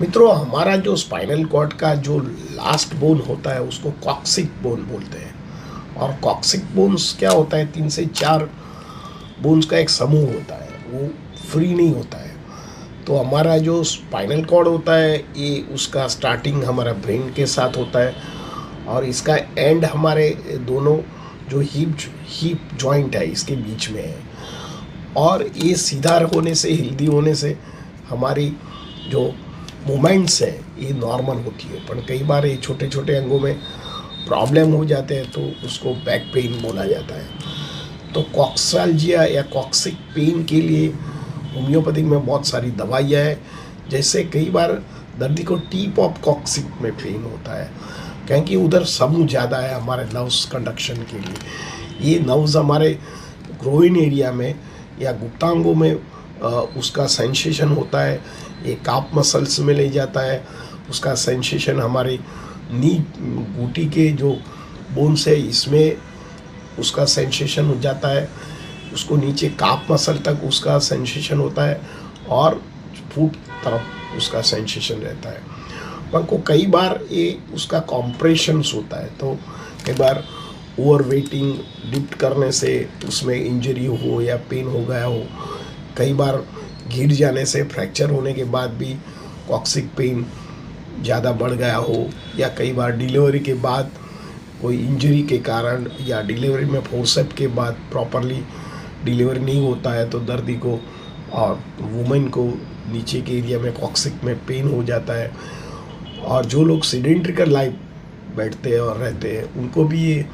मित्रों, हमारा जो स्पाइनल कॉर्ड का जो लास्ट बोन होता है उसको कॉक्सिक बोन बोलते हैं। और कॉक्सिक बोन्स क्या होता है, 3 से 4 बोन्स का एक समूह होता है, वो फ्री नहीं होता है। तो हमारा जो स्पाइनल कॉर्ड होता है ये उसका स्टार्टिंग हमारा ब्रेन के साथ होता है और इसका एंड हमारे दोनों जो हिप जॉइंट है इसके बीच में है। और ये सीधा होने से, हेल्दी होने से हमारी जो मूवमेंट्स है ये नॉर्मल होती है। पर कई बार ये छोटे छोटे अंगों में प्रॉब्लम हो जाते हैं तो उसको बैक पेन बोला जाता है। तो कॉक्सैल्जिया या कॉक्सिक पेन के लिए होम्योपैथिक में बहुत सारी दवाइयाँ हैं। जैसे कई बार दर्दी को टीप ऑफ कॉक्सिक में पेन होता है क्योंकि उधर समूह ज़्यादा है हमारे नर्व्स कंडक्शन के लिए। ये नर्व्स हमारे ग्रोइन एरिया में या गुप्तांगों में उसका सेंसेशन होता है। ये काप मसल्स में ले जाता है, उसका सेंसेशन हमारे नी घुटी के जो बोन्स है इसमें उसका सेंसेशन हो जाता है, उसको नीचे काप मसल तक उसका सेंसेशन होता है और फुट तरफ उसका सेंसेशन रहता है। पर को कई बार ये उसका कॉम्प्रेशंस होता है, तो कई बार ओवर वेटिंग लिफ्ट करने से उसमें इंजरी हो या पेन हो गया हो, कई बार गिर जाने से फ्रैक्चर होने के बाद भी कॉक्सिक पेन ज़्यादा बढ़ गया हो, या कई बार डिलीवरी के बाद कोई इंजरी के कारण या डिलीवरी में फोर्सेप के बाद प्रॉपरली डिलीवरी नहीं होता है तो दर्दी को और वुमेन को नीचे के एरिया में कॉक्सिक में पेन हो जाता है। और जो लोग सीडेंट्रिकल लाइफ बैठते हैं और रहते हैं उनको भी ये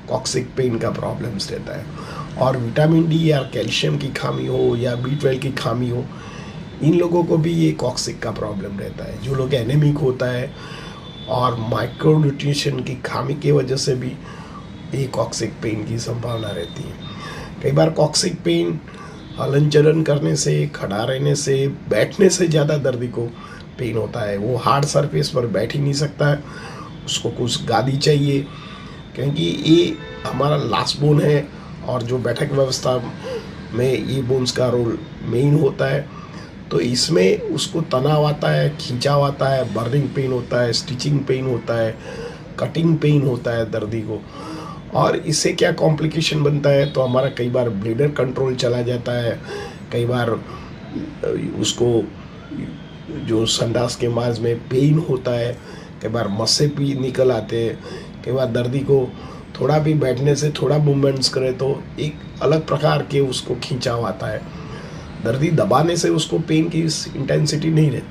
कॉक्सिक पेन का प्रॉब्लम्स रहता है। और विटामिन डी या कैल्शियम की खामी हो या B12 की खामी हो, इन लोगों को भी ये कॉक्सिक का प्रॉब्लम रहता है। जो लोग एनेमिक होता है और माइक्रोन्यूट्रिशन की खामी की वजह से भी ये कॉक्सिक पेन की संभावना रहती है। कई बार कॉक्सिक पेन हलन चलन करने से, खड़ा रहने से, बैठने से ज़्यादा दर्दी को पेन होता है। वो हार्ड सरफेस पर बैठ ही नहीं सकता है, उसको कुछ गादी चाहिए क्योंकि ये हमारा लास्ट बोन है और जो बैठक व्यवस्था में ये बोन्स का रोल मेन होता है। तो इसमें उसको तनाव आता है, खींचाव आता है, बर्निंग पेन होता है, स्टिचिंग पेन होता है, कटिंग पेन होता है दर्दी को। और इससे क्या कॉम्प्लिकेशन बनता है, तो हमारा कई बार ब्लडर कंट्रोल चला जाता है, कई बार उसको जो संडास के मार्ग में पेन होता है, कई बार मस्से भी निकल आते हैं, कई बार दर्दी को थोड़ा भी बैठने से, थोड़ा मूवमेंट्स करे तो एक अलग प्रकार के उसको खींचाव आता है। दर्दी दबाने से उसको पेन की इंटेंसिटी नहीं रहती।